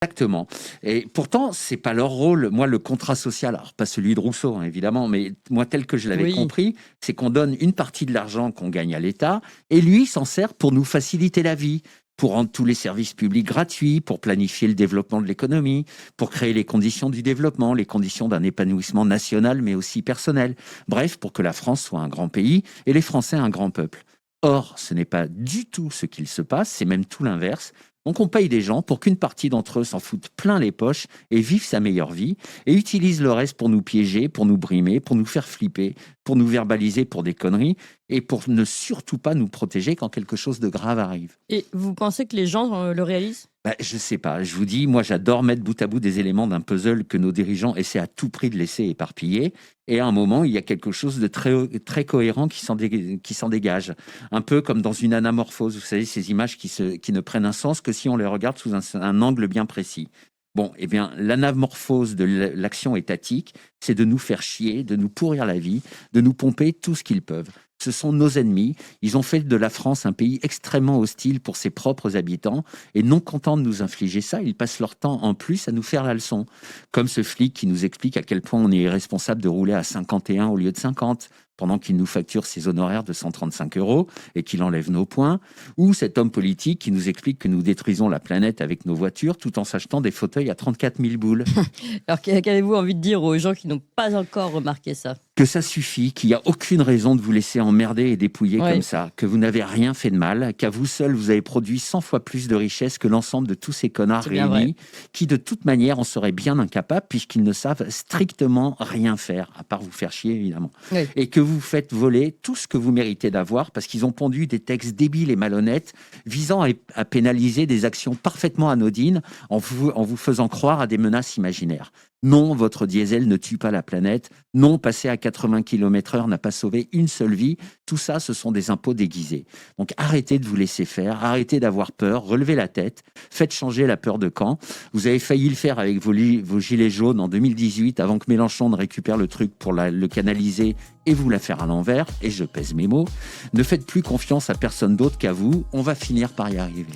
Exactement. Et pourtant, c'est pas leur rôle. Moi, le contrat social, alors pas celui de Rousseau, hein, évidemment, mais moi, tel que je l'avais Oui. compris, c'est qu'on donne une partie de l'argent qu'on gagne à l'État, et lui s'en sert pour nous faciliter la vie, pour rendre tous les services publics gratuits, pour planifier le développement de l'économie, pour créer les conditions du développement, les conditions d'un épanouissement national, mais aussi personnel. Bref, pour que la France soit un grand pays et les Français un grand peuple. Or, ce n'est pas du tout ce qu'il se passe, c'est même tout l'inverse. Donc on paye des gens pour qu'une partie d'entre eux s'en foutent plein les poches et vivent sa meilleure vie et utilisent le reste pour nous piéger, pour nous brimer, pour nous faire flipper, pour nous verbaliser pour des conneries et pour ne surtout pas nous protéger quand quelque chose de grave arrive. Et vous pensez que les gens le réalisent? Je sais pas, je vous dis, moi j'adore mettre bout à bout des éléments d'un puzzle que nos dirigeants essaient à tout prix de laisser éparpiller. Et à un moment, il y a quelque chose de très cohérent qui s'en dégage. Un peu comme dans une anamorphose, vous savez, ces images qui ne prennent un sens que si on les regarde sous un angle bien précis. Bon, eh bien, l'anamorphose de l'action étatique, c'est de nous faire chier, de nous pourrir la vie, de nous pomper tout ce qu'ils peuvent. Ce sont nos ennemis. Ils ont fait de la France un pays extrêmement hostile pour ses propres habitants. Et non contents de nous infliger ça, ils passent leur temps en plus à nous faire la leçon. Comme ce flic qui nous explique à quel point on est irresponsable de rouler à 51 au lieu de 50, pendant qu'il nous facture ses honoraires de 135 € et qu'il enlève nos points. Ou cet homme politique qui nous explique que nous détruisons la planète avec nos voitures tout en s'achetant des fauteuils à 34 000 boules. Alors qu'avez-vous envie de dire aux gens qui n'ont pas encore remarqué ça? Que ça suffit, qu'il n'y a aucune raison de vous laisser emmerder et dépouiller comme ça, que vous n'avez rien fait de mal, qu'à vous seul, vous avez produit 100 fois plus de richesses que l'ensemble de tous ces connards réunis, qui de toute manière en seraient bien incapables puisqu'ils ne savent strictement rien faire, à part vous faire chier évidemment. Oui. Et que vous faites voler tout ce que vous méritez d'avoir parce qu'ils ont pondu des textes débiles et malhonnêtes visant à pénaliser des actions parfaitement anodines en vous faisant croire à des menaces imaginaires. Non, votre diesel ne tue pas la planète. Non, passer à 80 km/h n'a pas sauvé une seule vie. Tout ça, ce sont des impôts déguisés. Donc arrêtez de vous laisser faire, arrêtez d'avoir peur, relevez la tête, faites changer la peur de camp. Vous avez failli le faire avec vos gilets jaunes en 2018 avant que Mélenchon ne récupère le truc pour le canaliser et vous la faire à l'envers, et je pèse mes mots. Ne faites plus confiance à personne d'autre qu'à vous, on va finir par y arriver.